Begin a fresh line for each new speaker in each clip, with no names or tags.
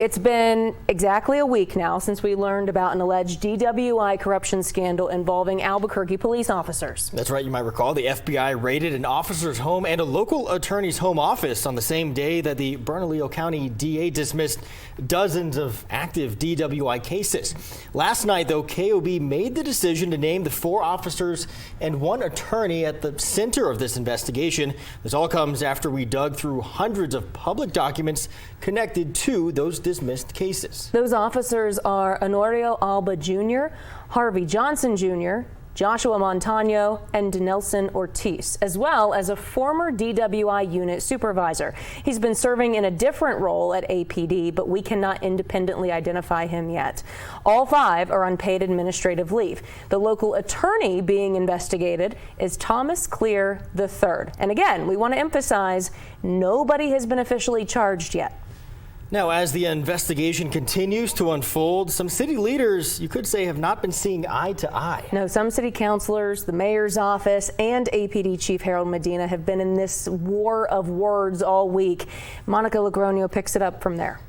It's been exactly a week now since we learned about an alleged DWI corruption scandal involving Albuquerque police officers.
That's right. You might recall the FBI raided an officer's home and a local attorney's home office on the same day that the Bernalillo County DA dismissed dozens of active DWI cases. Last night, though, KOB made the decision to name the 4 officers and 1 attorney at the center of this investigation. This all comes after we dug through hundreds of public documents connected to those dismissed cases.
Those officers are Honorio Alba Jr., Harvey Johnson Jr., Joshua Montano, and Denelson Ortiz, as well as a former DWI unit supervisor. He's been serving in a different role at APD, but we cannot independently identify him yet. All 5 are on paid administrative leave. The local attorney being investigated is Thomas Clear III. And again, we want to emphasize nobody has been officially charged yet.
Now, as the investigation continues to unfold, some city leaders, you could say, have not been seeing eye to eye.
No, some city councilors, the mayor's office, and APD Chief Harold Medina have been in this war of words all week. Monica Logroño picks it up from there.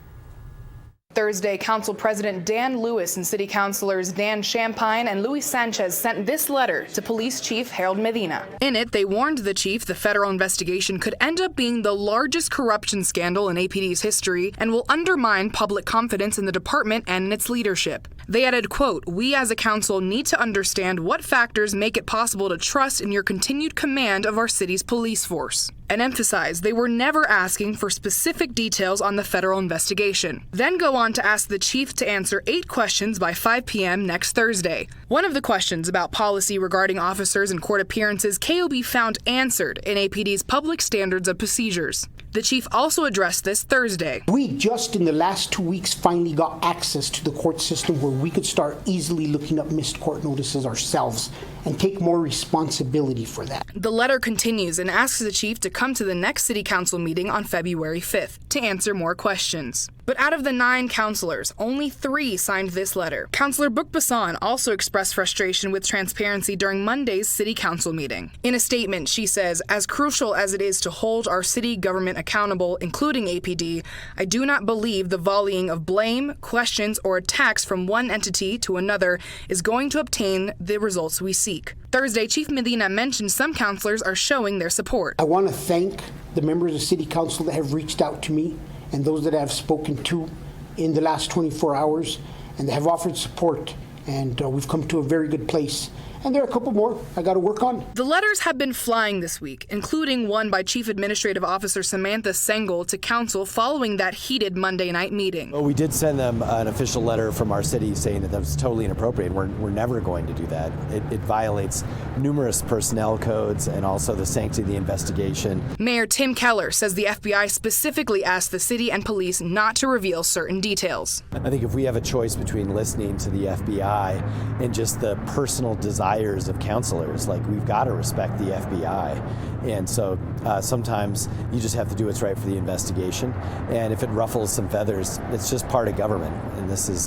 Thursday, Council President Dan Lewis and City Councilors Dan Champagne and Luis Sanchez sent this letter to Police Chief Harold Medina. In it, they warned the chief the federal investigation could end up being the largest corruption scandal in APD's history and will undermine public confidence in the department and in its leadership. They added, quote, "We as a council need to understand what factors make it possible to trust in your continued command of our city's police force," and emphasized they were never asking for specific details on the federal investigation. Then go on to ask the chief to answer 8 questions by 5 p.m. next Thursday. One of the questions about policy regarding officers and court appearances KOB found answered in APD's public standards of procedures. The chief also addressed this Thursday.
We just in the last 2 weeks finally got access to the court system where we could start easily looking up missed court notices ourselves and take more responsibility for that.
The letter continues and asks the chief to come to the next city council meeting on February 5th to answer more questions. But out of the 9 councilors, only 3 signed this letter. Councilor Book Bassan also expressed frustration with transparency during Monday's city council meeting. In a statement, she says, "As crucial as it is to hold our city government accountable, including APD, I do not believe the volleying of blame, questions, or attacks from one entity to another is going to obtain the results we seek." Thursday, Chief Medina mentioned some councilors are showing their support.
I want to thank the members of City Council that have reached out to me and those that I have spoken to in the last 24 hours and they have offered support, and we've come to a very good place. And there are a couple more I got to work on.
The letters have been flying this week, including one by Chief Administrative Officer Samantha Sengel to council following that heated Monday night meeting.
Well, we did send them an official letter from our city saying that was totally inappropriate. We're never going to do that. It violates numerous personnel codes and also the sanctity of the investigation.
Mayor Tim Keller says the FBI specifically asked the city and police not to reveal certain details.
I think if we have a choice between listening to the FBI and just the personal desires of councilors, like, we've got to respect the FBI. And so sometimes you just have to do what's right for the investigation. And if it ruffles some feathers, it's just part of government. And this is,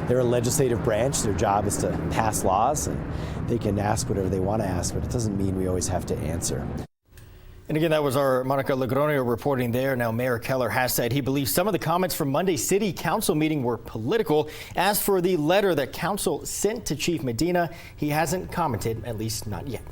they're a legislative branch. Their job is to pass laws, and they can ask whatever they want to ask, but it doesn't mean we always have to answer.
And again, that was our Monica Logroño reporting there. Now, Mayor Keller has said he believes some of the comments from Monday's city council meeting were political. As for the letter that council sent to Chief Medina, he hasn't commented, at least not yet.